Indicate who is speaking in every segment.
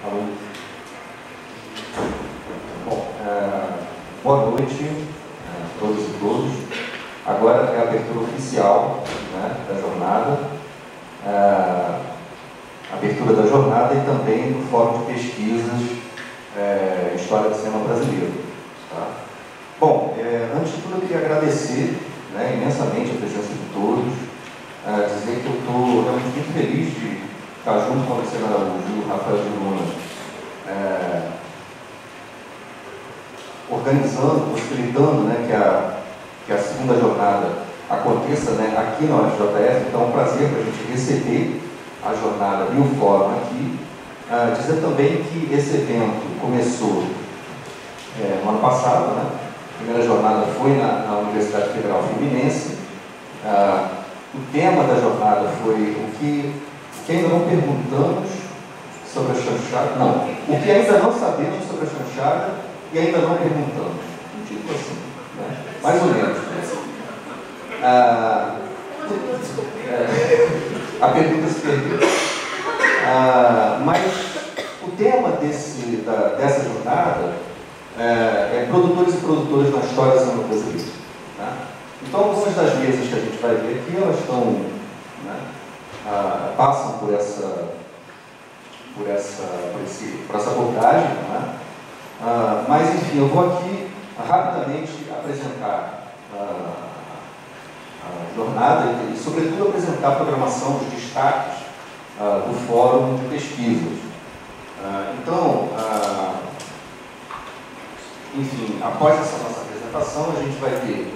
Speaker 1: Alô. Bom, boa noite a todos e todos. Agora é a abertura oficial, né, da jornada, abertura da jornada e também do Fórum de Pesquisas História do Cinema Brasileiro. Tá? Bom, antes de tudo eu queria agradecer, né, imensamente a presença de todos, dizer que eu estou realmente muito feliz de estar junto com o Luciano Araújo e o Rafael de Luna, organizando, possibilitando, né, que a segunda jornada aconteça, né, aqui na UFJF. Então é um prazer para a gente receber a jornada e o fórum aqui. Dizer também que esse evento começou no ano passado, né? A primeira jornada foi na Universidade Federal Fluminense. O tema da jornada foi o que ainda não perguntamos sobre a chanchada, não, o que ainda não sabemos sobre a chanchada e ainda não perguntamos. Um tipo assim, né? Mais ou menos. A pergunta se perdeu. Mas o tema dessa jornada é produtores e produtoras na história cinema-brasileira. Tá? Então, algumas das mesas que a gente vai ver aqui, elas estão, né, passam por essa abordagem, né? Mas, enfim, eu vou aqui rapidamente apresentar a jornada e, sobretudo, apresentar a programação, os destaques do Fórum de Pesquisas. Então, enfim, após essa nossa apresentação, a gente vai ter,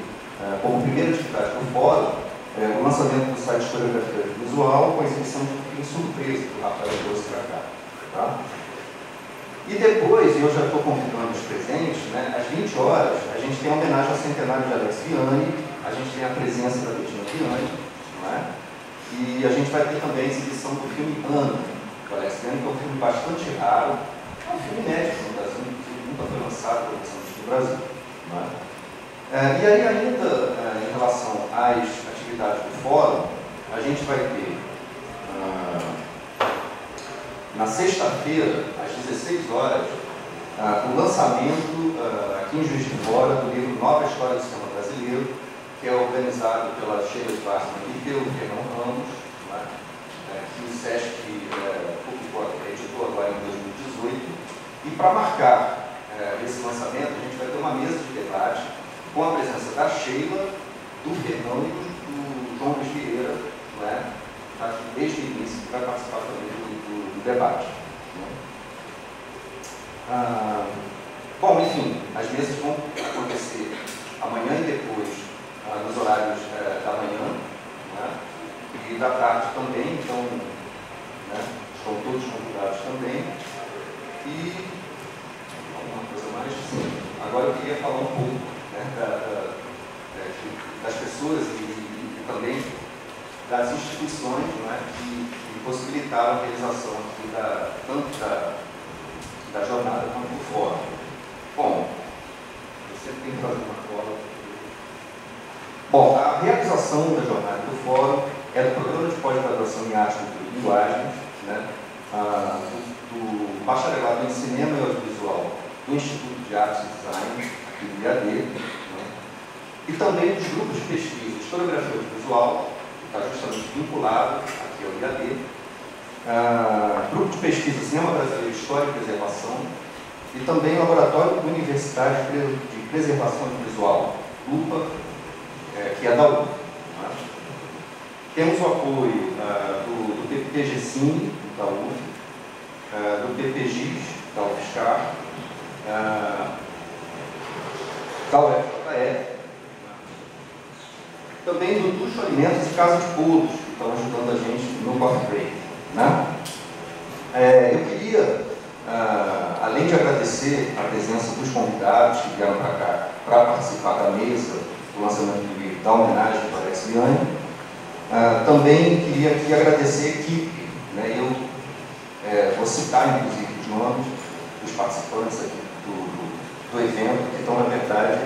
Speaker 1: como primeira atividade do Fórum, o lançamento do site Historiografia Visual, com a exibição de um filme surpresa que o Rafael trouxe para cá. Tá? E depois, eu já estou convidando os presentes, né, às 20 horas, a gente tem a homenagem ao centenário de Alex Vianney, a gente tem a presença da Bettina Vianney, né, e a gente vai ter também a exibição do filme Ana, do Alex Vianney, que é um filme bastante raro, é um filme inédito no Brasil, nunca foi lançado pela edição no Brasil. Né? E aí, ainda em relação às atividades do Fórum, a gente vai ter na sexta-feira, às 16 horas, o lançamento aqui em Juiz de Fora do livro Nova História do Cinema Brasileiro, que é organizado pela Sheila Schwarzman e pelo Fernão Ramos, né, que o SESC editou agora em 2018. E para marcar esse lançamento, a gente vai ter uma mesa de debate com a presença da Sheila, do Fernão e do João Luiz Vieira, né, aqui desde o início, que vai participar também do debate. Né? Bom, enfim, as mesas vão acontecer amanhã e depois, nos horários da manhã, né, e da tarde também, então, né, estão todos convidados também. E alguma coisa mais? Sim. Agora eu queria falar um pouco, né, das pessoas e também das instituições, né, que possibilitaram a realização aqui tanto da jornada quanto do fórum. Bom, eu sempre tenho que fazer uma cola. Bom, a realização da jornada do fórum é do Programa de Pós-Graduação em Arte e Linguagens, né, do Bacharelado em Cinema e Audiovisual do Instituto de Artes e Design, aqui do IAD, né, e também dos grupos de pesquisa Historiografia Audiovisual, que está justamente vinculado aqui ao IAD, Grupo de Pesquisa Cinema Brasileiro, História e Preservação, e também Laboratório Universitário de Preservação Visual, LUPA, que é da UF. Né? Temos o apoio do PPG-Cine, da UF, do PPGIS, da UFSCar, da UFJF, também do Tuxo Alimentos e Casa de Pulos, que estão ajudando a gente no coffee break. Né? Eu queria, além de agradecer a presença dos convidados que vieram para cá para participar da mesa do lançamento do livro, da homenagem para Alex Vianney, também queria aqui agradecer a equipe. Né? Eu vou citar, inclusive, os nomes dos participantes aqui do evento, que estão, na verdade,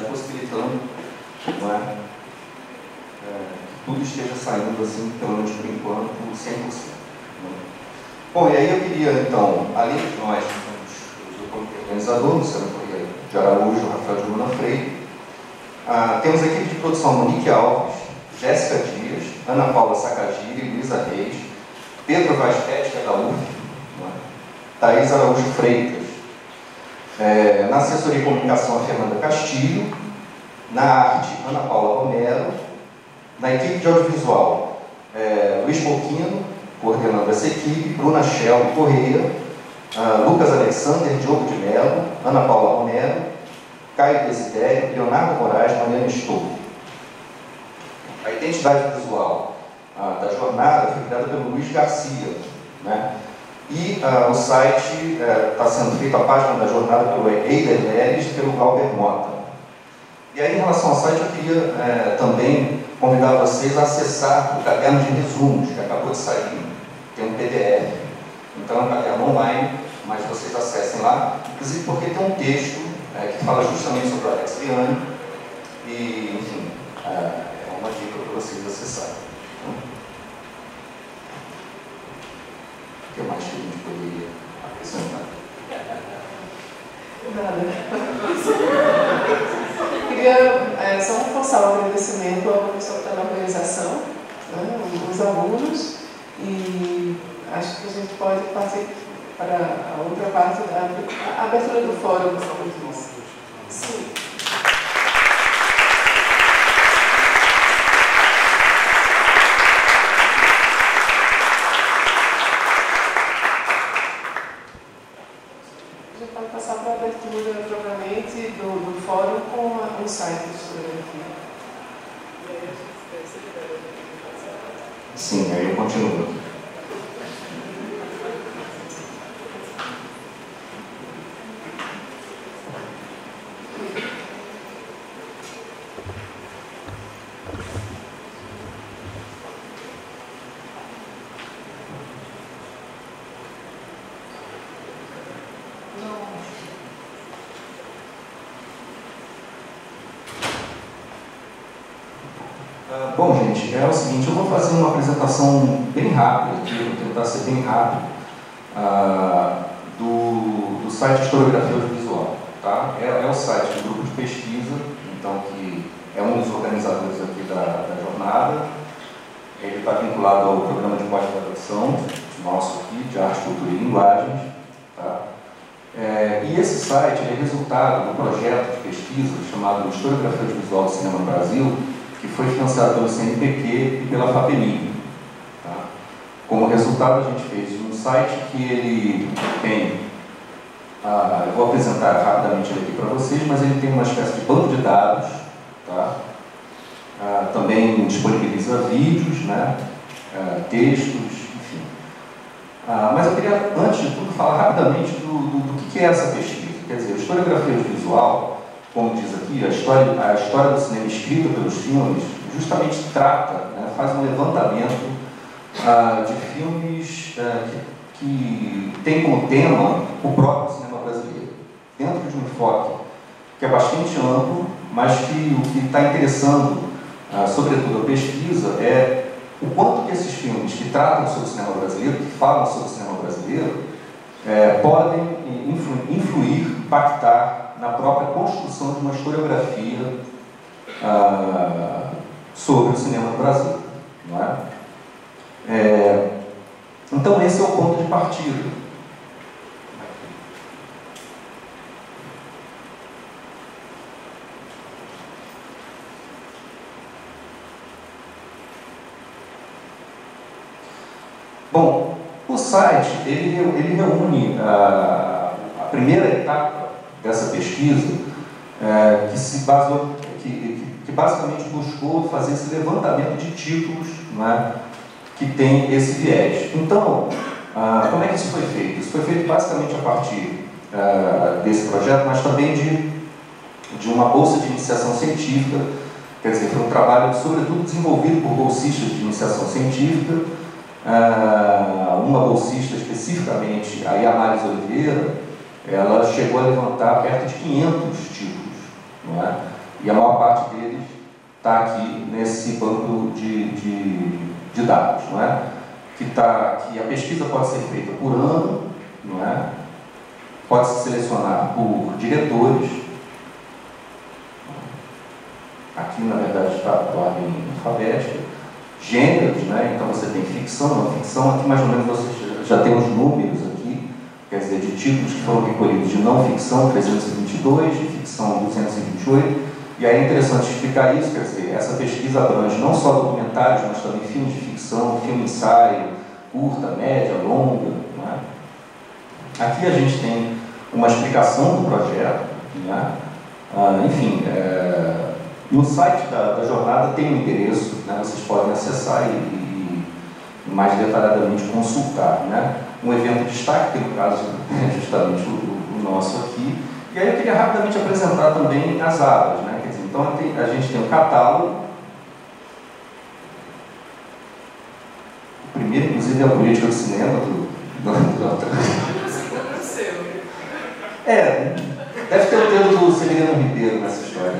Speaker 1: possibilitando, não é, que tudo esteja saindo, assim, pelo menos por enquanto, 100% Bom, e aí eu queria, então, além de nós, do comitê organizador, Luciano Correia de Araújo, Rafael de Luna Freire, temos a equipe de produção Monique Alves, Jéssica Dias, Ana Paula Sacagiri, Luísa Reis, Pedro Vasquete, que é da UF, Thaís Araújo Freitas. Na assessoria de comunicação, a Fernanda Castilho. Na arte, Ana Paula Romero. Na equipe de audiovisual, Luiz Boquino, coordenando essa equipe, Bruna Shelby Correia, Lucas Alexander, Diogo de Mello, Ana Paula Romero, Caio Desidério, Leonardo Moraes, Mariana Stolfo. A identidade visual da jornada foi criada pelo Luiz Garcia, né? E o site está sendo feito, a página da jornada pelo Eider Leles e pelo Galber Mota. E aí, em relação ao site, eu queria também convidar vocês a acessar o caderno de resumos, que acabou de sair, tem um PDF. Então, é um caderno online, mas vocês acessem lá, inclusive porque tem um texto que fala justamente sobre o Alex Vianney, e, enfim, é uma dica para vocês acessarem. O que mais que a gente poderia acrescentar?
Speaker 2: Nada. Queria só reforçar o agradecimento ao professor pela organização, né, os alunos, e acho que a gente pode partir para a outra parte da abertura do fórum. Sim. A gente pode passar para a abertura propriamente do fórum com o site do historiografia.
Speaker 1: Sim, aí eu continuo. Bom, gente, é o seguinte, eu vou fazer uma apresentação bem rápida aqui, vou tentar ser bem rápido, do site Historiografia Audiovisual. Tá? É o site do grupo de pesquisa, então, que é um dos organizadores aqui da jornada. Ele está vinculado ao programa de pós-graduação nosso aqui, de Arte, Cultura e Linguagens. Tá? E esse site é resultado do projeto de pesquisa chamado Historiografia Audiovisual do Cinema no Brasil, que foi financiado pelo CNPq e pela FAPEMIG. Tá? Como resultado, a gente fez um site que ele tem, eu vou apresentar rapidamente ele aqui para vocês, mas ele tem uma espécie de banco de dados, tá? Também disponibiliza vídeos, né? Textos, enfim. Mas eu queria, antes de tudo, falar rapidamente do que é essa pesquisa. Quer dizer, a historiografia audiovisual, como diz aqui, a história do cinema escrita pelos filmes, justamente trata, né, faz um levantamento de filmes que tem como tema o próprio cinema brasileiro, dentro de um enfoque que é bastante amplo, mas que o que está interessando, sobretudo a pesquisa, é o quanto que esses filmes que tratam sobre o cinema brasileiro, que falam sobre o cinema brasileiro, podem influir, impactar na própria construção de uma historiografia sobre o cinema do Brasil. Não é? Então, esse é o ponto de partida. Bom, o site ele reúne a primeira etapa dessa pesquisa, que se baseou, que basicamente buscou fazer esse levantamento de títulos, né, que tem esse viés. Então, como é que isso foi feito? Isso foi feito basicamente a partir desse projeto, mas também de uma bolsa de iniciação científica. Quer dizer, foi um trabalho, sobretudo, desenvolvido por bolsistas de iniciação científica. Uma bolsista especificamente, a Yamaris Oliveira, ela chegou a levantar perto de 500 títulos, não é? E a maior parte deles está aqui nesse banco de dados, não é? que a pesquisa pode ser feita por ano, não é? Pode se selecionar por diretores. Aqui, na verdade, está por ordem alfabética. Gêneros, né? Então você tem ficção, não ficção. Aqui, mais ou menos, você já tem os números aqui, quer dizer, de títulos que foram recolhidos de não ficção, 322, de ficção, 228. E aí é interessante explicar isso, quer dizer, essa pesquisa abrange não só documentários, mas também filmes de ficção, filme-ensaio, curta, média, longa. Né? Aqui a gente tem uma explicação do projeto. Né? Enfim, no site da jornada tem um endereço, né? Vocês podem acessar e mais detalhadamente consultar. Né? Um evento de destaque, que no caso é justamente o nosso aqui. E aí eu queria rapidamente apresentar também as abas. Né? Quer dizer, então a gente tem o catálogo. O primeiro, inclusive, é a política do cinema do deve ter o dedo do Severino Ribeiro nessa história.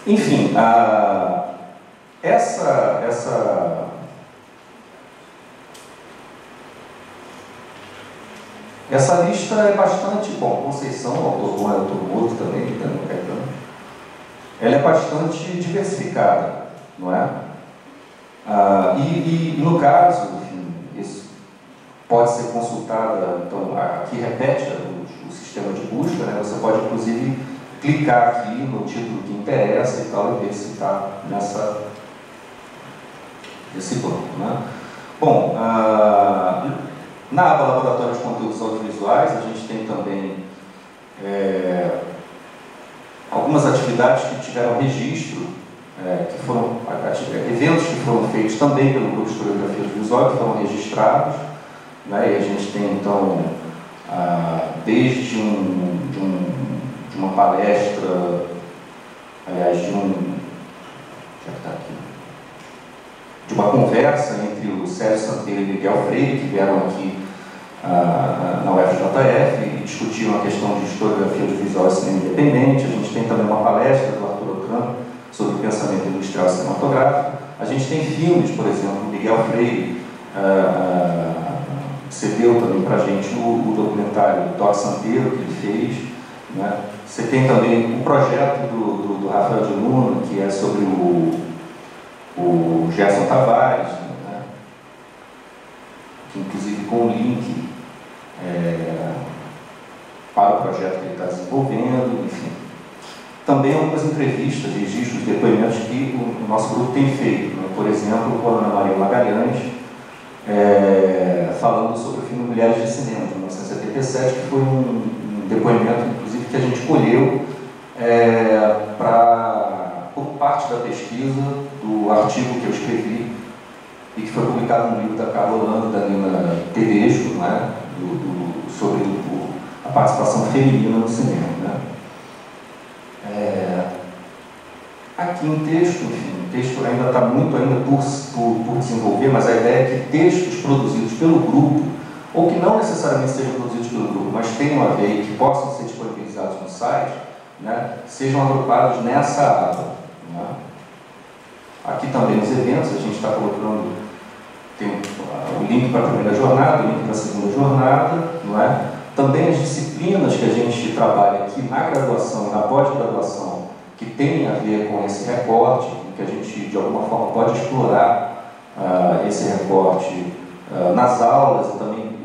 Speaker 1: Enfim, essa lista é bastante, bom, Conceição, autor bom, é autor morto também, Daniel Caetano. Ela é bastante diversificada, não é? E no caso, enfim, isso pode ser consultada, então aqui repete o sistema de busca, né? Você pode inclusive clicar aqui no título que interessa e tal, e ver se está nesse banco, né? Bom, na aba Laboratório de Conteúdos Audiovisuais, a gente tem também algumas atividades que tiveram registro, que foram eventos que foram feitos também pelo Grupo de Historiografia Audiovisual, que foram registrados, né? E a gente tem então desde de uma palestra, aliás, de uma conversa entre o Sérgio Santeiro e Miguel Freire, que vieram aqui na UFJF e discutiram a questão de historiografia audiovisual e cinema independente. A gente tem também uma palestra do Arthur Ocran sobre o pensamento industrial cinematográfico. A gente tem filmes, por exemplo, Miguel Freire cedeu também para a gente o documentário Toque Santeiro, que ele fez. Né? Você tem também um projeto do Rafael de Luna, que é sobre o Gerson Tavares, né? Que inclusive com um link para o projeto que ele está desenvolvendo, enfim. Também algumas entrevistas, registros, depoimentos que o nosso grupo tem feito, né? Por exemplo, com a Ana Maria Magalhães, falando sobre o filme Mulheres de Cinema, de 1977, que foi um depoimento, inclusive, que a gente colheu como parte da pesquisa do artigo que eu escrevi e que foi publicado no livro da Carla Holanda e da Nina Tedesco, né? Sobre a participação feminina no cinema. Né? Aqui um texto, enfim, o texto ainda está muito por desenvolver, mas a ideia é que textos produzidos pelo grupo, ou que não necessariamente sejam produzidos pelo grupo, mas tenham a ver e que possam ser disponibilizados no site, né, sejam agrupados nessa aba. Né? Aqui também nos eventos, a gente está colocando, tem o link para a primeira jornada, o link para a segunda jornada, não é? Também as disciplinas que a gente trabalha aqui na graduação e na pós-graduação, que tem a ver com esse recorte, que a gente de alguma forma pode explorar esse recorte nas aulas e também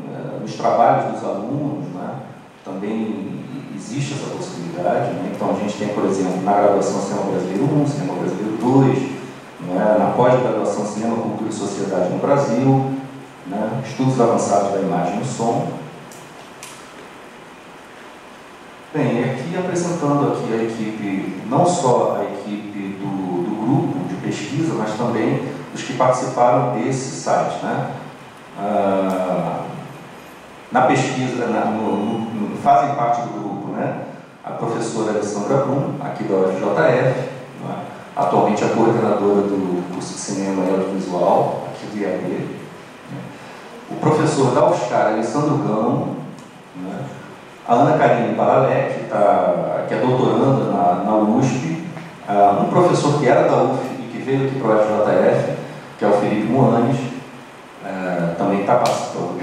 Speaker 1: nos trabalhos dos alunos, né? Também existe essa possibilidade. Né? Então a gente tem, por exemplo, na graduação Cinema Brasileiro 1, Cinema Brasileiro 2, né? Na pós-graduação Cinema, Cultura e Sociedade no Brasil, né? Estudos avançados da imagem e do som. Bem, aqui apresentando aqui a equipe, não só a equipe do grupo de pesquisa, mas também os que participaram desse site. Né? Na pesquisa, fazem parte do grupo, né? A professora Alessandra Brum, aqui da UFJF, né? Atualmente a coordenadora do curso de Cinema e Audiovisual, aqui do IAB, né? O professor da UFSCar, Alessandro Gamo, né? A Ana Karine Paralé, que é doutoranda na USP, um professor que era da UF e que
Speaker 3: veio aqui para o FJF, que é o Felipe Moanes, também está participando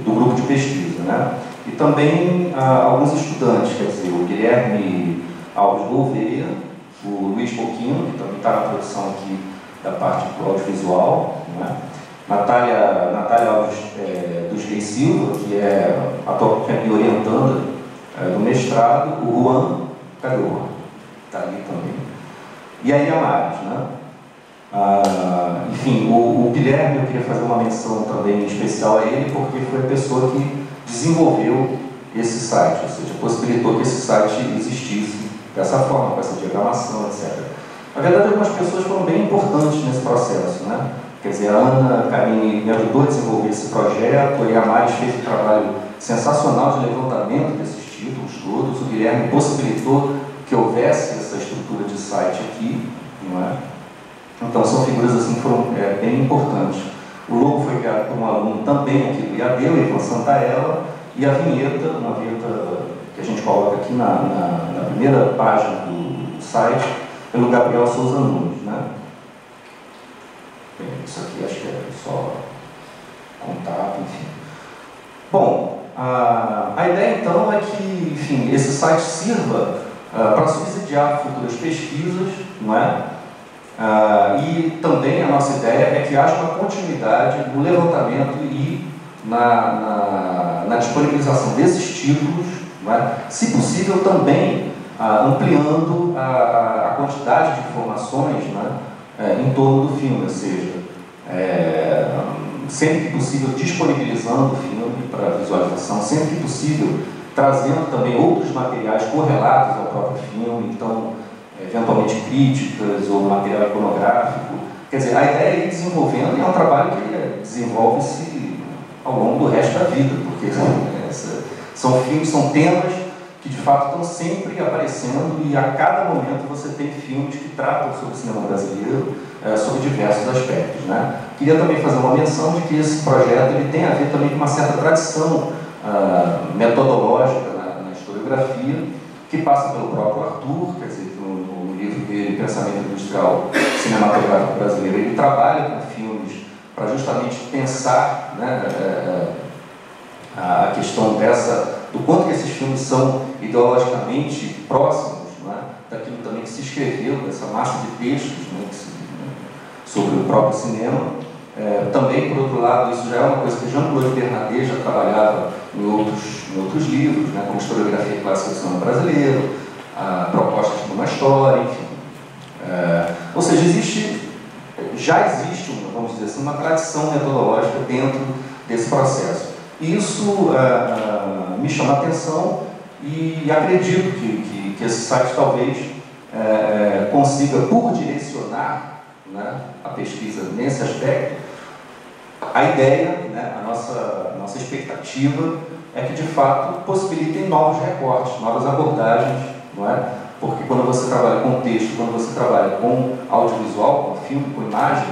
Speaker 3: do grupo de pesquisa, né? E também alguns estudantes, quer dizer, o Guilherme Alves Gouveia, o Luiz Pouquinho, que também está na produção aqui da parte do audiovisual, né? Natália Alves dos Reis Silva, que é me orientando do mestrado, o Juan, cadê o Juan? Está ali também. E aí a Maris, né? Enfim, o Guilherme, eu queria fazer uma menção também especial a ele, porque foi a pessoa que desenvolveu esse site, ou seja, possibilitou que esse site existisse dessa forma, com essa diagramação, etc. Na verdade, algumas pessoas foram bem importantes nesse processo, né? Quer dizer, a Ana Carine me ajudou a desenvolver esse projeto, e a Maris fez um trabalho sensacional de levantamento desses títulos todos, o Guilherme possibilitou que houvesse essa estrutura de site aqui, não é? Então, são figuras assim que foram bem importantes. O logo foi criado por um aluno também aqui do IAD, o Ivan Santaella, e a vinheta, uma vinheta que a gente coloca aqui na primeira página do site, pelo Gabriel Souza Nunes, né? Bem, isso aqui acho que é só contato, enfim. Bom, a ideia então é que, enfim, esse site sirva para subsidiar futuras pesquisas, não é? E também a nossa ideia é que haja uma continuidade no levantamento e na disponibilização desses títulos, não é? Se possível também ampliando a quantidade de informações, não é? Em torno do filme, ou seja, sempre que possível disponibilizando o filme para visualização, sempre que possível trazendo também outros materiais correlatos ao próprio filme, então eventualmente críticas ou material iconográfico. Quer dizer, a ideia é ir desenvolvendo, e é um trabalho que desenvolve-se ao longo do resto da vida, porque são filmes, são temas que de fato estão sempre aparecendo, e a cada momento você tem filmes que tratam sobre o cinema brasileiro, sobre diversos aspectos, né? Queria também fazer uma menção de que esse projeto ele tem a ver também com uma certa tradição metodológica na historiografia, que passa pelo próprio Arthur, quer dizer, no livro dele, Pensamento Industrial Cinematográfico Brasileiro, ele trabalha com filmes para justamente pensar, né, a questão do quanto que esses filmes são ideologicamente próximos, né, daquilo também que se escreveu, dessa massa de textos, né, sobre o próprio cinema. Também, por outro lado, isso já é uma coisa que Jean-Claude Bernardet já trabalhava em outros livros, né, como Historiografia Clássica do Cinema Brasileiro, Propostas para uma História, enfim. Ou seja, já existe, vamos dizer assim, uma tradição metodológica dentro desse processo. E isso me chama a atenção, e acredito que esse site talvez consiga, por direcionar, né, a pesquisa nesse aspecto. A ideia, né, a nossa expectativa é que de fato possibilitem novos recortes, novas abordagens, não é? Porque quando você trabalha com texto, quando você trabalha com audiovisual, com filme, com imagem,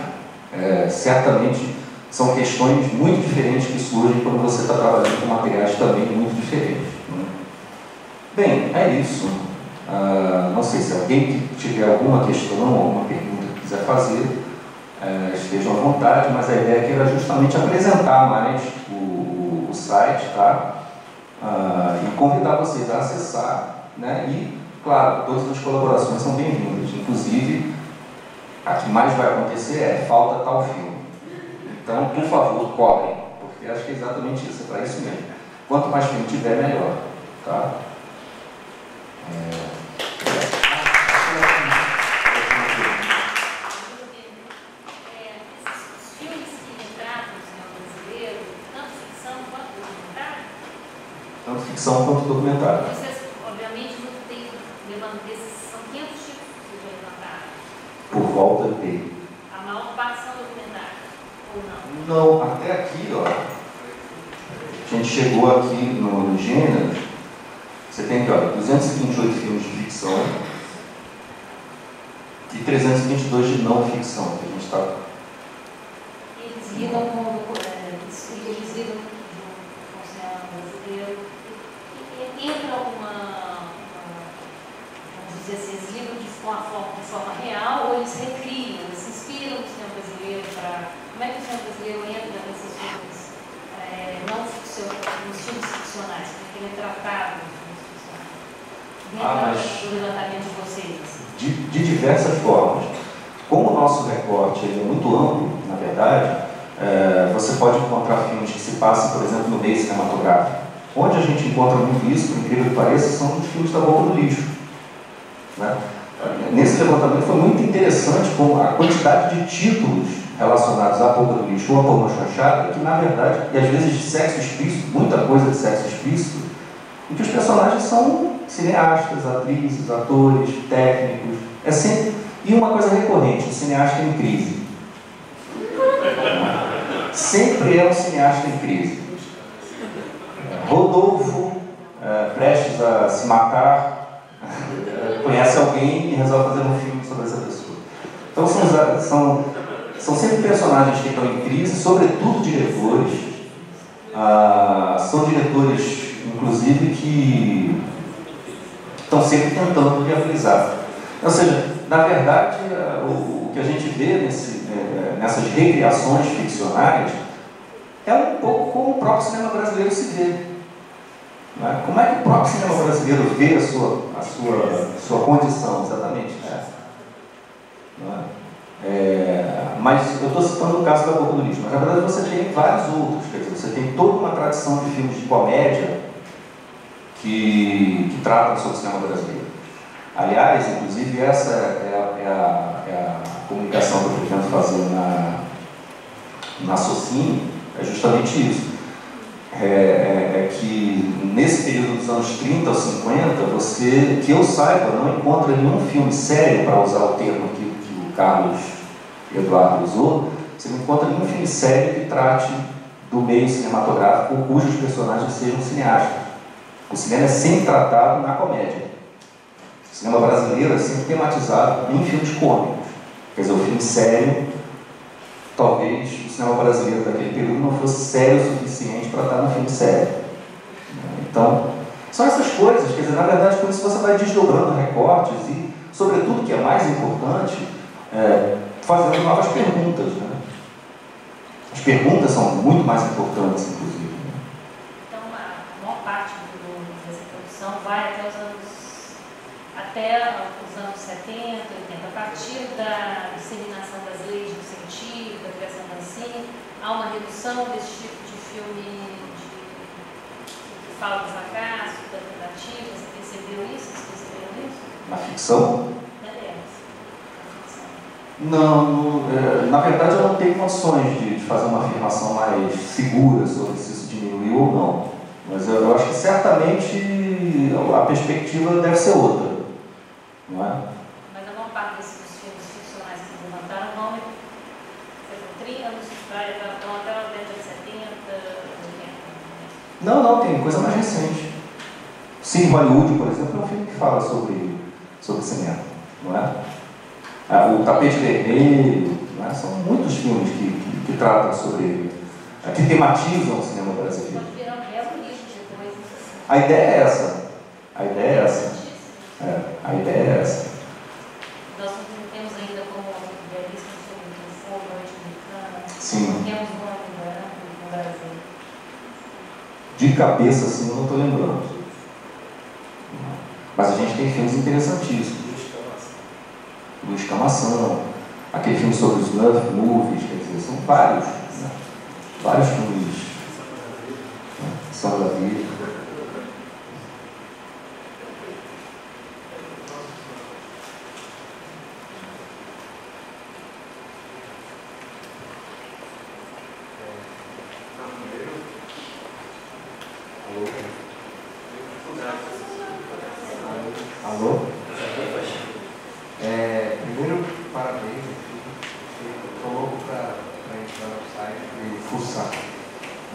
Speaker 3: certamente são questões muito diferentes que surgem quando você está trabalhando com materiais também muito diferentes, não é? Bem, é isso. Não sei se alguém tiver alguma questão, alguma pergunta que quiser fazer, estejam à vontade, mas a ideia aqui era justamente apresentar mais o site, tá? E convidar vocês a acessar, né? E, claro, todas as colaborações são bem-vindas, inclusive a que mais vai acontecer falta tal filme. Então, por favor, cobrem, porque acho que é exatamente isso, é para isso mesmo. Quanto mais filme tiver, melhor, tá? Tanto ficção quanto documentário.
Speaker 4: Vocês, obviamente, não tem são 500 tipos que já levantaram.
Speaker 3: Por volta de.
Speaker 4: A maior parte são documentários, ou não?
Speaker 3: Não, até aqui, ó. A gente chegou aqui no gênero. Você tem aqui, ó, 228 filmes de ficção e 322 de não ficção, que a gente está.
Speaker 4: Eles lidam com eles lidam com o cinema brasileiro. Entra vamos dizer assim, esse livro de de forma real, ou eles recriam, eles se inspiram no cinema brasileiro para... Como é que o cinema brasileiro entra nesses filmes não ficcionais, nos filmes ficcionais, porque ele é tratado nos filmes ficcionais? Dentro do levantamento de vocês?
Speaker 3: De diversas formas. Como o nosso recorte ele é muito amplo, na verdade, você pode encontrar filmes que se passam, por exemplo, no meio cinematográfico. Onde a gente encontra muito isso, por incrível que pareça, são os filmes da Boca do Lixo. Né? Nesse levantamento foi muito interessante com a quantidade de títulos relacionados à Boca do Lixo ou à Pornô Chanchada, que na verdade, e às vezes de sexo explícito, muita coisa de sexo explícito, em que os personagens são cineastas, atrizes, atores, técnicos, e uma coisa recorrente, um cineasta em crise. Sempre é um cineasta em crise. Rodolfo, prestes a se matar, conhece alguém e resolve fazer um filme sobre essa pessoa. Então são sempre personagens que estão em crise, sobretudo diretores. São diretores, inclusive, que estão sempre tentando viabilizar. Ou seja, na verdade, o que a gente vê nessas recriações ficcionais é um pouco como o próprio cinema brasileiro se vê. Né? Como é que o próprio cinema brasileiro vê a sua condição, exatamente? Né? Mas eu estou citando o caso da Boca do Lixo, mas na verdade você tem vários outros. Quer dizer, você tem toda uma tradição de filmes de comédia que tratam sobre o cinema brasileiro. Aliás, inclusive, essa é a comunicação que eu pretendo fazer na Socine, é justamente isso. Que nesse período dos anos 30 ou 50, você, que eu saiba, não encontra nenhum filme sério, para usar o termo que o Carlos Eduardo usou, você não encontra nenhum filme sério que trate do meio cinematográfico cujos personagens sejam cineastas. O cinema é sempre tratado na comédia. O cinema brasileiro é sempre tematizado em filmes cômicos. Quer dizer, o filme sério, talvez o cinema brasileiro daquele período não fosse sério o suficiente para estar no filme sério. Então, são essas coisas. Quer dizer, na verdade, com isso você vai desdobrando recortes e, sobretudo, o que é mais importante, fazendo novas perguntas. Né? As perguntas são muito mais importantes, inclusive.
Speaker 4: Então, a maior parte dessa produção vai até os anos 70, 80, a partir da disseminação das leis do incentivo, da criação da Ancine, há uma redução desse tipo de filme que fala do fracasso, da tentativa. Você percebeu isso? Vocês perceberam isso?
Speaker 3: Na ficção? Não, na verdade eu não tenho condições de fazer uma afirmação mais segura sobre se isso diminuiu ou não. Mas eu acho que certamente a perspectiva deve ser outra. Não é?
Speaker 4: Mas a maior parte desses filmes ficcionais que se levantaram vão 30 anos vão até a década de 70, 80.
Speaker 3: Não, tem coisa mais recente. Cine Hollywood, por exemplo, é um filme que fala sobre cinema, não é? O Tapete Vermelho, não é? São muitos filmes que tratam sobre, que tematizam o cinema brasileiro.
Speaker 4: Pode virar um belo lixo depois.
Speaker 3: A ideia é essa. A ideia é essa.
Speaker 4: Nós não temos ainda como belíssimo filme do Fogo, Norte-Americana.
Speaker 3: Sim.
Speaker 4: Não temos no Brasil.
Speaker 3: De cabeça, assim, eu não estou lembrando. Mas a gente tem filmes interessantíssimos. Luiz Camação, aquele filme sobre os Snuff Movies, quer dizer, são vários, né? Vários filmes. São da vida. Alô?
Speaker 5: Primeiro, parabéns. Estou louco para entrar no site e fuçar,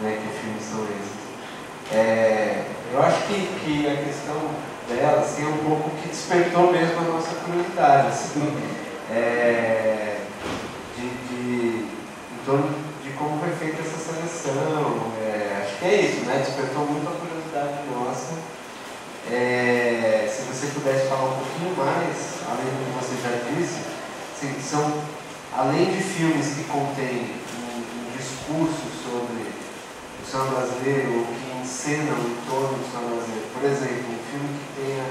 Speaker 5: né, que filmes são esses. Eu acho que a questão dela assim, é um pouco que despertou mesmo a nossa curiosidade, assim, em torno de como foi feita essa seleção. Acho que é isso, né? Despertou muito a curiosidade nossa. Se você pudesse falar um pouquinho mais, além de uma assim, são, além de filmes que contêm um discurso sobre o cinema brasileiro, ou que encenam em torno do cinema brasileiro, por exemplo, um filme que tenha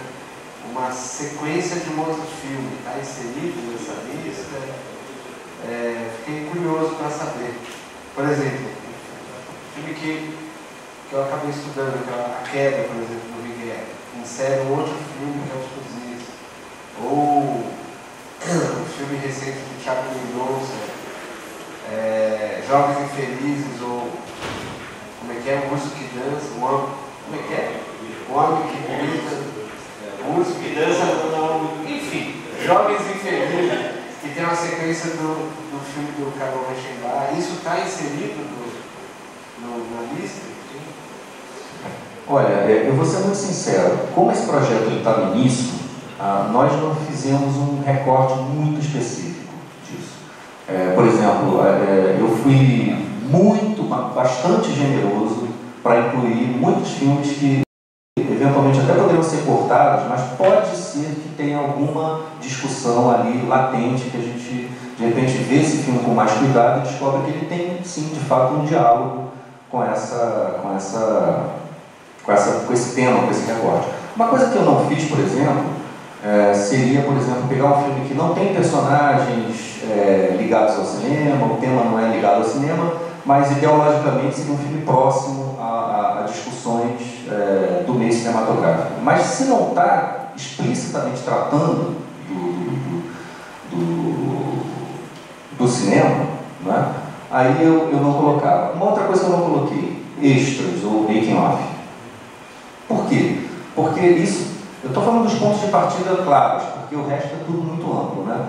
Speaker 5: uma sequência de um outro filme, está inserido nessa lista, fiquei curioso para saber. Por exemplo, um filme que eu acabei estudando, que é A Queda, por exemplo, do Miguel, insere um outro filme que é Os Fuzis, ou um filme recente do Thiago Mendonça, Jovens Infelizes, ou como é que é? O Urso que Dança, o Homem, como é que é? O Homem que Grita, o Urso que Dança, enfim, Jovens Infelizes, que tem uma sequência do filme do Carol Reichenbach. Isso está inserido na lista?
Speaker 3: Olha, eu vou ser muito sincero, como esse projeto está no início, nós não fizemos um recorte muito específico disso. Por exemplo, eu fui bastante generoso para incluir muitos filmes que eventualmente até poderiam ser cortados, mas pode ser que tenha alguma discussão ali latente, que a gente de repente vê esse filme com mais cuidado e descobre que ele tem sim, de fato, um diálogo com esse tema, com esse recorte. Uma coisa que eu não fiz, por exemplo, seria, por exemplo, pegar um filme que não tem personagens ligados ao cinema, o tema não é ligado ao cinema, mas ideologicamente seria um filme próximo a discussões do meio cinematográfico. Mas se não está explicitamente tratando do cinema, né, aí eu não colocava. Uma outra coisa que eu não coloquei, extras ou making off. Por quê? Porque isso, eu estou falando dos pontos de partida claros, porque o resto é tudo muito amplo, né?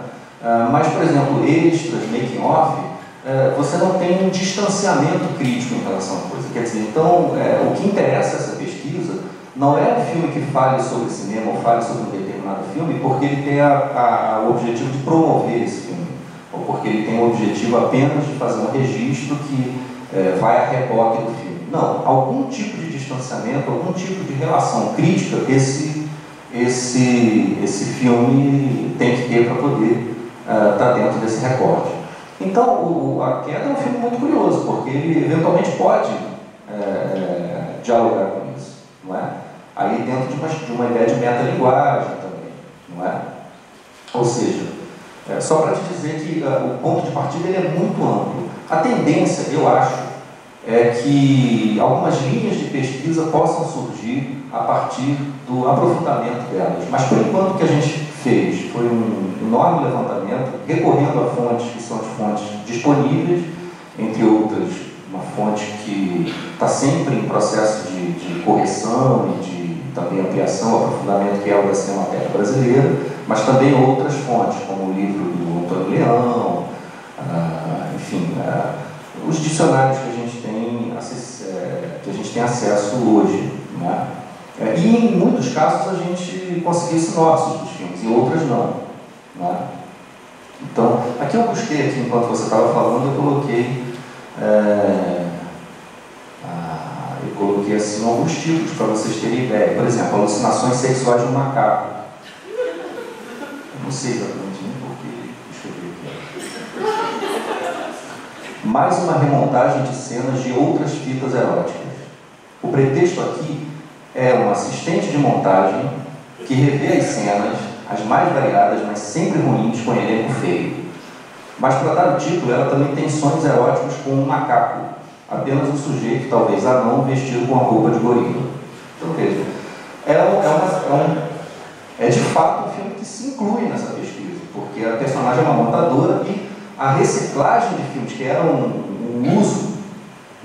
Speaker 3: Mas, por exemplo, extras, making off, você não tem um distanciamento crítico em relação à coisa. Quer dizer, então, o que interessa essa pesquisa não é um filme que fale sobre cinema ou fale sobre um determinado filme porque ele tem o objetivo de promover esse filme, ou porque ele tem o objetivo apenas de fazer um registro que vai a reboque do filme. Não, algum tipo de distanciamento, algum tipo de relação crítica esse filme tem que ter para poder estar dentro desse recorte. Então, A Queda é um filme muito curioso, porque ele eventualmente pode dialogar com isso, não é? Aí dentro de uma ideia de metalinguagem também, não é? Ou seja, só para te dizer que o ponto de partida ele é muito amplo. A tendência, eu acho, é que algumas linhas de pesquisa possam surgir a partir do aprofundamento delas. Mas, por enquanto, o que a gente fez foi um enorme levantamento, recorrendo a fontes que são as fontes disponíveis, entre outras, uma fonte que está sempre em processo de correção e de também ampliação, aprofundamento, que é o da Cinemateca Brasileira, mas também outras fontes, como o livro do Antônio Leão, enfim, os dicionários que a gente tem acesso hoje, né? E em muitos casos a gente conseguiu sinopses dos filmes, e outras não, né? Então, aqui eu busquei, aqui, enquanto você estava falando, eu coloquei assim alguns tipos para vocês terem ideia. Por exemplo, alucinações sexuais de um macaco. Eu não sei exatamente nem por que escrevi aqui. Mais uma remontagem de cenas de outras fitas eróticas. O pretexto aqui é um assistente de montagem que revê as cenas, as mais variadas, mas sempre ruins, com elenco feio. Mas, para dar o título, ela também tem sonhos eróticos com um macaco, apenas um sujeito, talvez anão, vestido com a roupa de gorila. Então, veja, é de fato um filme que se inclui nessa pesquisa, porque a personagem é uma montadora e a reciclagem de filmes que eram um uso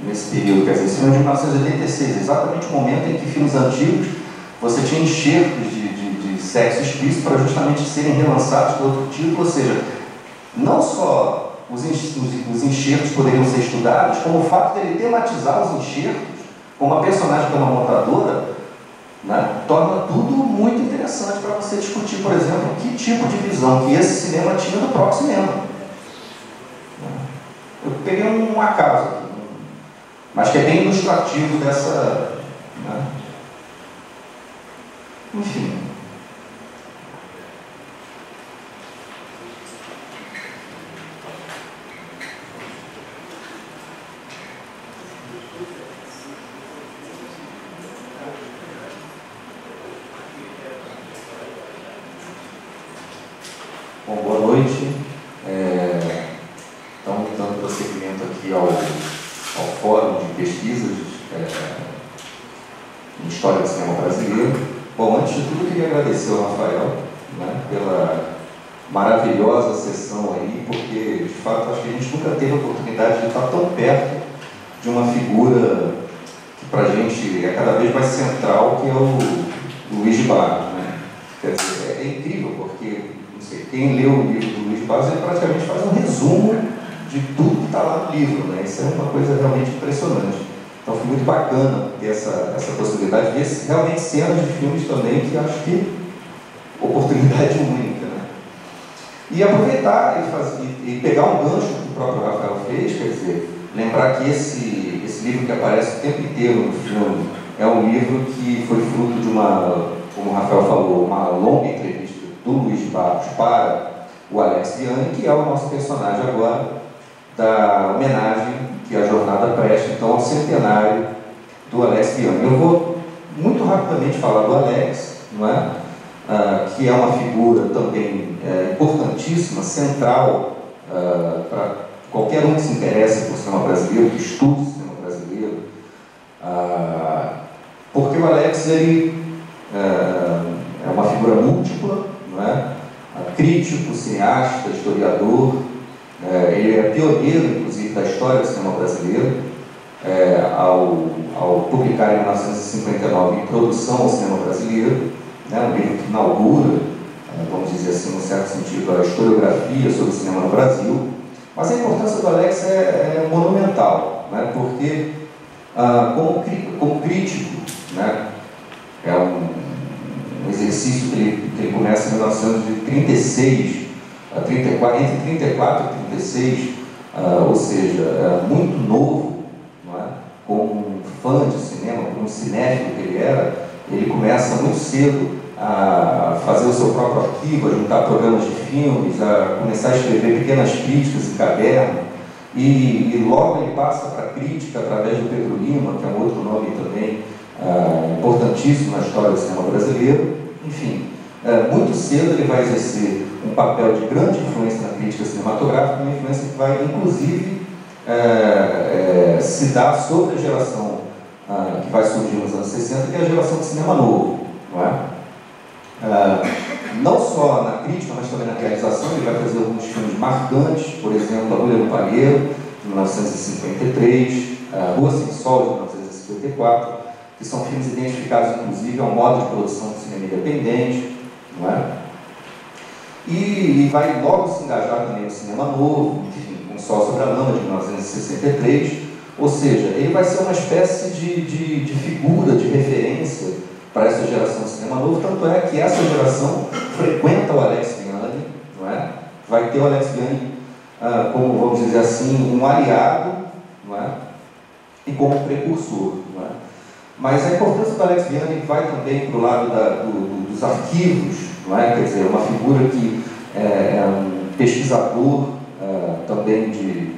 Speaker 3: nesse período, quer dizer, esse filme é de 1986, exatamente o momento em que filmes antigos você tinha enxertos de sexo explícito para justamente serem relançados com outro título, ou seja, não só os enxertos poderiam ser estudados, como o fato dele tematizar os enxertos com uma personagem que é uma montadora, né, torna tudo muito interessante para você discutir, por exemplo, que tipo de visão que esse cinema tinha do próprio cinema. Eu peguei um acaso aqui, mas que é bem ilustrativo dessa... Né? Enfim. eu queria agradecer ao Rafael, né, pela maravilhosa sessão aí, porque, de fato, acho que a gente nunca teve a oportunidade de estar tão perto de uma figura que, para a gente, é cada vez mais central, que é o Luiz Barros, né? Quer dizer, é incrível, porque, não sei, quem leu o livro do Luiz Barros, ele praticamente faz um resumo de tudo que está lá no livro, né? Isso é uma coisa realmente impressionante. Então foi muito bacana ter essa possibilidade de ver realmente cenas de filmes também, que acho que oportunidade única, né? E aproveitar e pegar um gancho que o próprio Rafael fez, quer dizer, lembrar que esse livro que aparece o tempo inteiro no filme é um livro que foi fruto de uma, como o Rafael falou, uma longa entrevista do Luiz Barros para o Alex Vianney, que é o nosso personagem agora, da homenagem que a jornada presta, então, ao centenário do Alex Vianney. Eu vou muito rapidamente falar do Alex, não é? Que é uma figura também importantíssima, central para qualquer um que se interesse por cinema brasileiro, que estude o cinema brasileiro, porque o Alex ele, é uma figura múltipla, não é? Crítico, cineasta, historiador. Ele é pioneiro, inclusive, da história do cinema brasileiro, ao publicar em 1959 Introdução ao Cinema Brasileiro, né, um livro que inaugura, vamos dizer assim, no certo sentido, a historiografia sobre o cinema no Brasil. Mas a importância do Alex é monumental, né, porque, como crítico, né, é um exercício que ele começa em 1936, entre 34 e 36, ou seja, muito novo, não é? Como um fã de cinema, como um cinéfilo que ele era, ele começa muito cedo a fazer o seu próprio arquivo, a juntar programas de filmes, a começar a escrever pequenas críticas em caderno, e logo ele passa para a crítica através do Pedro Lima, que é um outro nome também importantíssimo na história do cinema brasileiro. Enfim, muito cedo ele vai exercer um papel de grande influência na crítica cinematográfica, uma influência que vai, inclusive, se dar sobre a geração que vai surgir nos anos 60, que é a geração do cinema novo, não é? Não só na crítica, mas também na realização. Ele vai fazer alguns filmes marcantes, por exemplo, A Agulha no Palheiro, de 1953, Rua Sem Sol, de 1954, que são filmes identificados, inclusive, ao modo de produção do cinema independente, não é? E vai logo se engajar também no cinema novo, enfim, com Sol sobre a Lama, de 1963, ou seja, ele vai ser uma espécie de figura, de referência para essa geração do cinema novo, tanto é que essa geração frequenta o Alex Vianney, não é? Vai ter o Alex Vianney como, vamos dizer assim, um aliado, não é? E como precursor, não é? Mas a importância do Alex Vianney vai também para o lado dos arquivos, não é? Quer dizer, uma figura que é um pesquisador também de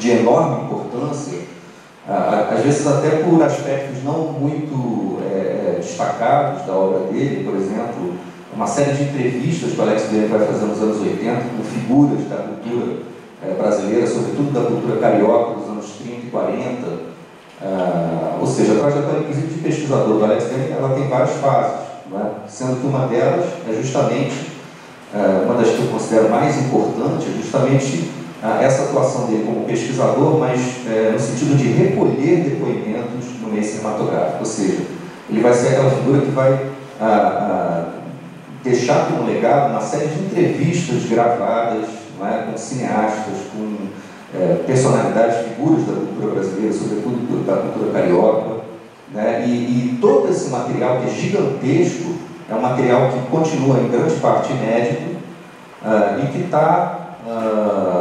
Speaker 3: enorme importância, às vezes até por aspectos não muito destacados da obra dele. Por exemplo, uma série de entrevistas que o Alex Vianney vai fazer nos anos 80 com figuras da cultura brasileira, sobretudo da cultura carioca dos anos 30 e 40, ou seja, a trajetória, inclusive, de pesquisador do Alex Vianney, ela tem várias fases, não é? Sendo que uma delas é justamente, uma das que eu considero mais importante, é justamente essa atuação dele como pesquisador, mas no sentido de recolher depoimentos no meio cinematográfico, ou seja, ele vai ser aquela figura que vai deixar como legado uma série de entrevistas gravadas, não é, com cineastas, com personalidades, figuras da cultura brasileira, sobretudo da cultura carioca, né? E todo esse material, que é gigantesco, é um material que continua em grande parte inédito e que está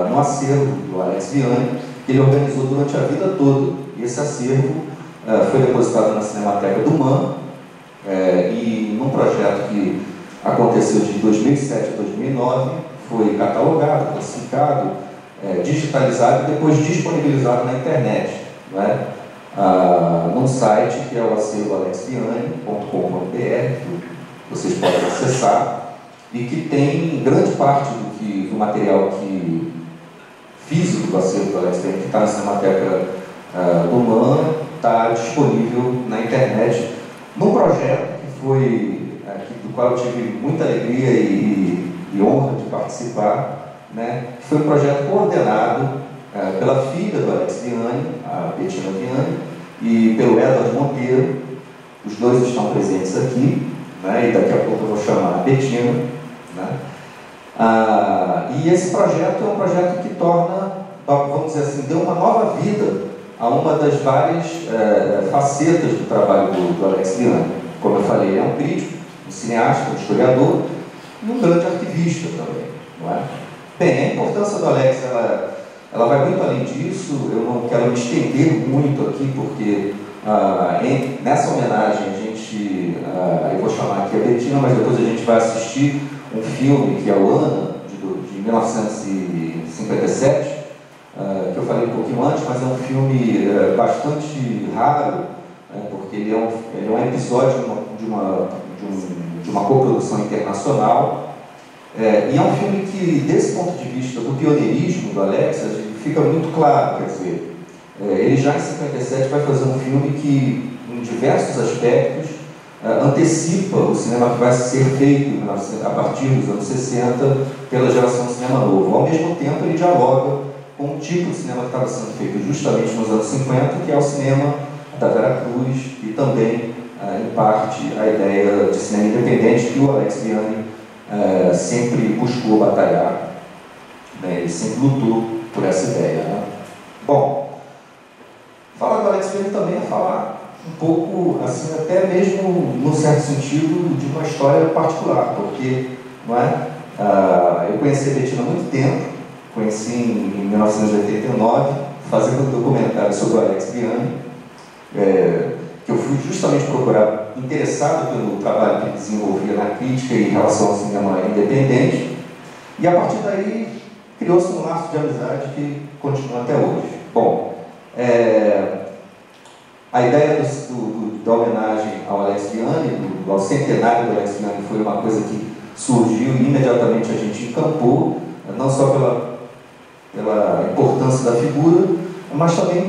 Speaker 3: no acervo do Alex Vianney, que ele organizou durante a vida toda. E esse acervo foi depositado na Cinemateca do MAN, e num projeto que aconteceu de 2007 a 2009, foi catalogado, classificado, digitalizado e depois disponibilizado na internet, não é? Num site que é o acervoalexvianney.com.br, que vocês podem acessar, e que tem grande parte do material físico do acervo do Alex Vianney, que está na Cinemateca do MAN, está disponível na internet, num projeto do qual eu tive muita alegria e honra de participar, né? Foi um projeto coordenado pela filha do Alex Vianney, a Bettina Vianney, e pelo Edward Monteiro. Os dois estão presentes aqui, né? E daqui a pouco eu vou chamar a Bettina, né? E esse projeto é um projeto que torna, vamos dizer assim, deu uma nova vida a uma das várias facetas do trabalho do Alex Vianney. Como eu falei, ele é um crítico, um cineasta, um historiador e um grande arquivista também, não é? Bem, a importância do Alex, ela vai muito além disso. Eu não quero me estender muito aqui, porque nessa homenagem eu vou chamar aqui a Bettina, mas depois a gente vai assistir um filme que é o Ana, de 1957, que eu falei um pouquinho antes, mas é um filme bastante raro, porque ele é um episódio de uma coprodução internacional, e é um filme que, desse ponto de vista do pioneirismo do Alex, fica muito claro. Quer dizer, ele já em 57 vai fazer um filme que, em diversos aspectos, antecipa o cinema que vai ser feito a partir dos anos 60 pela geração do cinema novo. Ao mesmo tempo, ele dialoga com um tipo de cinema que estava sendo feito justamente nos anos 50, que é o cinema da Vera Cruz, e também, em parte, a ideia de cinema independente que o Alex Vianney sempre buscou batalhar, né? Ele sempre lutou por essa ideia, né? Bom, falar do Alex Vianney também é falar um pouco, assim, até mesmo, num certo sentido, de uma história particular, porque, não é? Eu conheci a Bettina há muito tempo, conheci em 1989, fazendo um documentário sobre o Alex Vianney, que eu fui justamente procurar, interessado pelo trabalho que ele desenvolvia na crítica em relação ao cinema independente, e a partir daí criou-se um laço de amizade que continua até hoje. Bom, a ideia da homenagem ao Alex Vianney, ao centenário do Alex Vianney, foi uma coisa que surgiu e imediatamente a gente encampou, não só pela importância da figura, mas também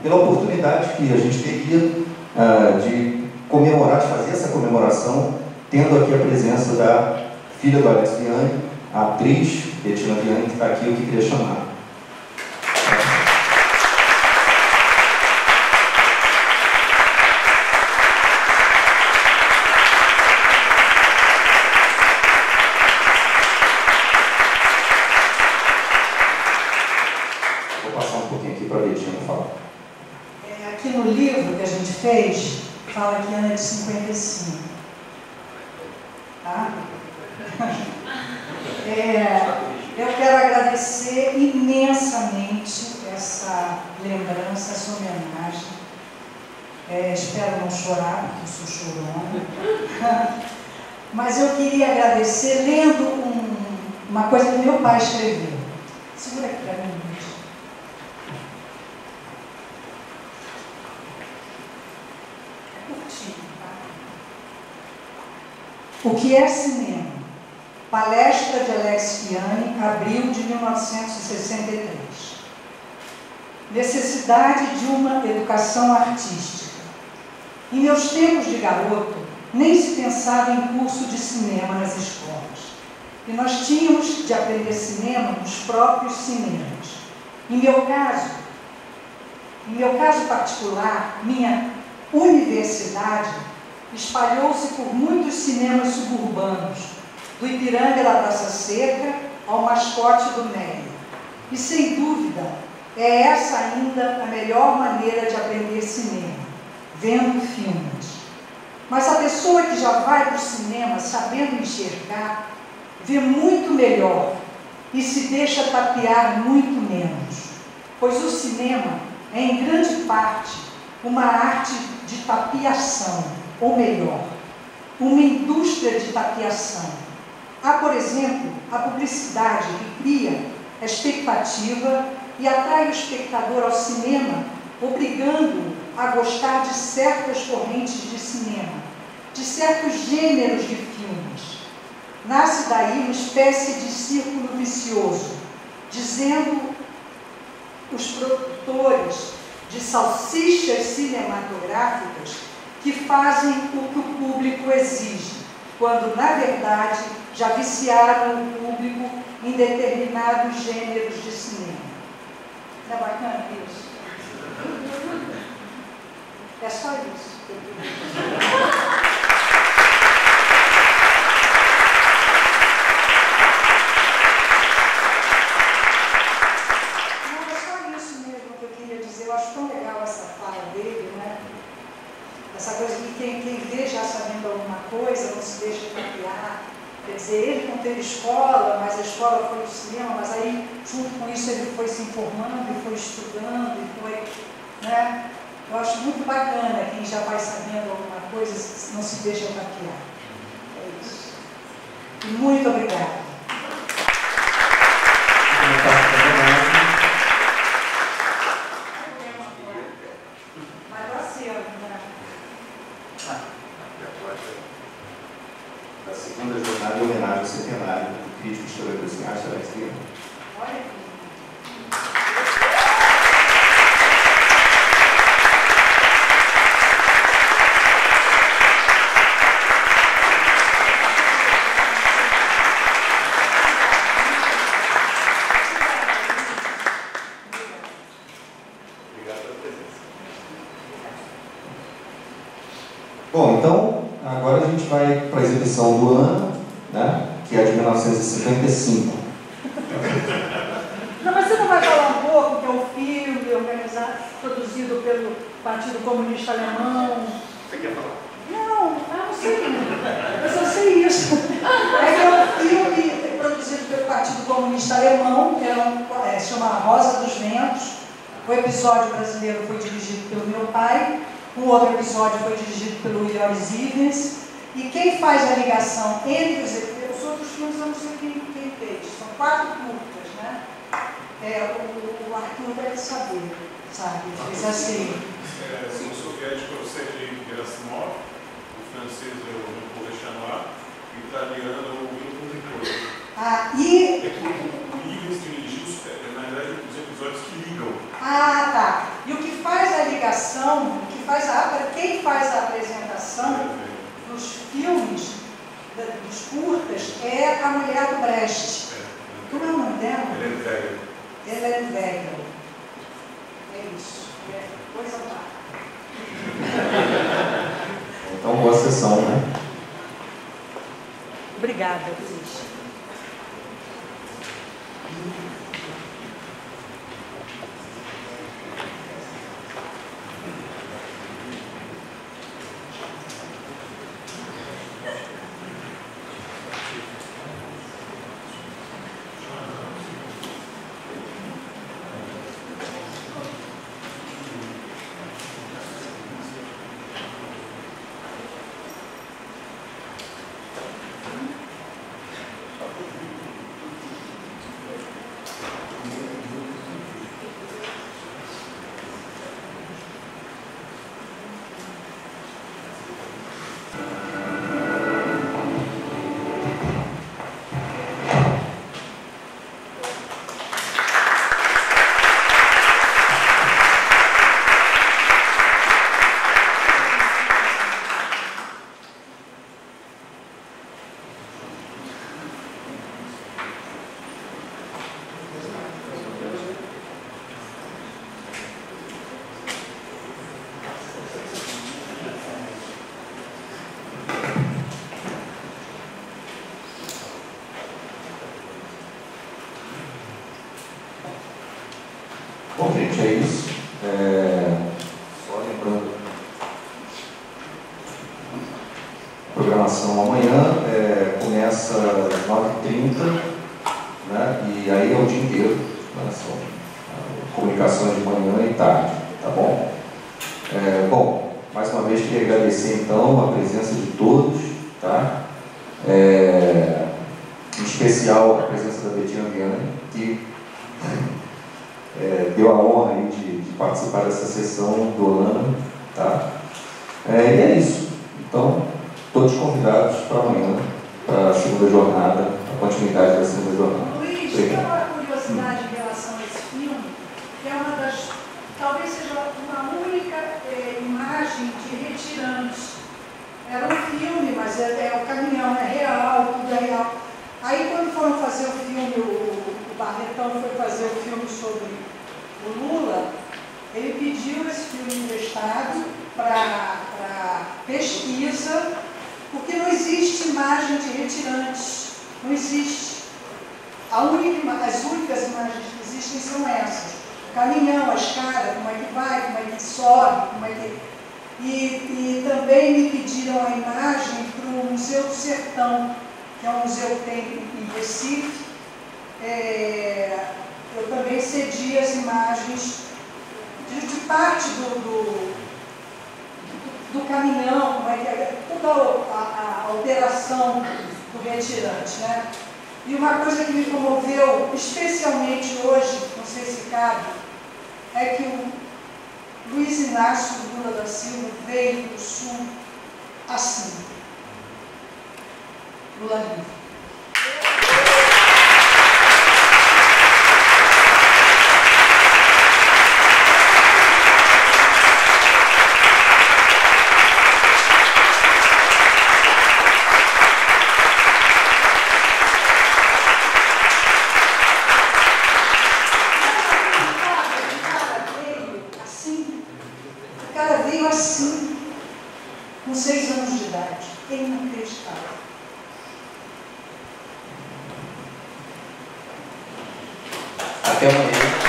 Speaker 3: pela oportunidade que a gente teria de comemorar, de fazer essa comemoração, tendo aqui a presença da filha do Alex Vianney, a atriz Bettina Vianney, que está aqui, eu que queria chamar.
Speaker 6: Aqui no livro que a gente fez, fala que Ana é de 55. Tá? Eu quero agradecer imensamente essa lembrança, essa homenagem. Espero não chorar, porque eu sou chorona. Mas eu queria agradecer lendo uma coisa que meu pai escreveu. Segura aqui para mim. O que é cinema? Palestra de Alex Vianney, abril de 1963. Necessidade de uma educação artística. Em meus tempos de garoto, nem se pensava em curso de cinema nas escolas. E nós tínhamos de aprender cinema nos próprios cinemas. Em meu caso particular, minha universidade espalhou-se por muitos cinemas suburbanos, do Ipiranga da Praça Seca ao Mascote do Meia. E, sem dúvida, é essa ainda a melhor maneira de aprender cinema, vendo filmes. Mas a pessoa que já vai para o cinema sabendo enxergar, vê muito melhor e se deixa tapear muito menos, pois o cinema é, em grande parte, uma arte de tapeação, ou melhor, uma indústria de tapeação. Há, por exemplo, a publicidade que cria a expectativa e atrai o espectador ao cinema, obrigando-o a gostar de certas correntes de cinema, de certos gêneros de filmes. Nasce daí uma espécie de círculo vicioso, dizendo os produtores de salsichas cinematográficas que fazem o que o público exige, quando, na verdade, já viciaram o público em determinados gêneros de cinema. Não é bacana isso? É só isso. Não, é só isso mesmo que eu queria dizer. Eu acho tão legal essa fala dele, né? Essa coisa que quem vê já sabendo alguma coisa não se deixa copiar. Quer dizer, ele não teve escola, mas a escola foi o cinema, mas aí, junto com isso, ele foi se informando, e foi estudando, e foi, né? Eu acho muito bacana quem já vai sabendo alguma coisa, não se deixa copiar. É isso. E muito obrigada. Mas assim, né?
Speaker 3: Da segunda jornada em homenagem ao centenário do crítico, historiador e cineasta Alex Guerra.
Speaker 6: Olha aqui.
Speaker 3: Bom, então, agora a gente vai para a exibição do ano, né, que é de 1955.
Speaker 6: Não, mas você não vai falar um pouco que é um filme organizado, produzido pelo Partido Comunista Alemão?
Speaker 1: Você quer falar?
Speaker 6: Não, eu não sei. Eu só sei isso. É que é um filme produzido pelo Partido Comunista Alemão, que se chama Rosa dos Ventos. O episódio brasileiro foi dirigido pelo meu pai. O outro episódio foi dirigido pelo William Ivens. E quem faz a ligação entre os outros filmes, eu não sei quem fez. São 4 curtas, né? O Arthur deve saber, sabe? Fez assim.
Speaker 7: No soviético é o Sergei Gerasimov, o francês é o Paul Chanois, o italiano é o Milton Riccoli.
Speaker 6: E...
Speaker 7: É que o Ivens dirigiu, na verdade, os episódios que ligam.
Speaker 6: Ah, tá. E o que faz a ligação, quem faz a apresentação dos filmes, dos curtas, é a mulher do Brecht. Como é o nome dela?
Speaker 7: Helene Weigel.
Speaker 6: Helene Weigel. É isso. É coisa lá.
Speaker 3: Então, boa sessão, né?
Speaker 6: Obrigada, Cris.
Speaker 3: Bom, gente, é isso. Só lembrando, a programação amanhã começa às 9h30, né? E aí é o dia inteiro, né? São comunicações de manhã e tarde, tá bom? Bom, mais uma vez queria agradecer então a presença de todos, tá? Em especial a presença da Betina Viana, que deu a honra aí de participar dessa sessão do ano, tá? E é isso. Então, todos convidados para amanhã, para a segunda jornada, a continuidade da segunda jornada.
Speaker 6: Luiz, tem uma curiosidade em relação a esse filme, que é uma das talvez seja uma única imagem de retirantes. Era um filme, mas o caminhão é real, tudo é real. Aí quando foram fazer o filme, o Barretão foi fazer o filme sobre o Lula, ele pediu esse filme emprestado para pesquisa, porque não existe imagem de retirantes, não existe. As únicas imagens que existem são essas. O caminhão, a escada, como é que vai, como é que sobe, como é que... E também me pediram a imagem para o Museu do Sertão, que é um museu que tem em Recife. Eu também cedi as imagens de parte do caminhão, como é que é, toda a alteração do retirante, né? E uma coisa que me comoveu, especialmente hoje, não sei se cabe, é que o Luiz Inácio Lula da Silva veio do Sul assim. Lula livre. Com 6 anos de idade. É inacreditável.
Speaker 3: Até amanhã.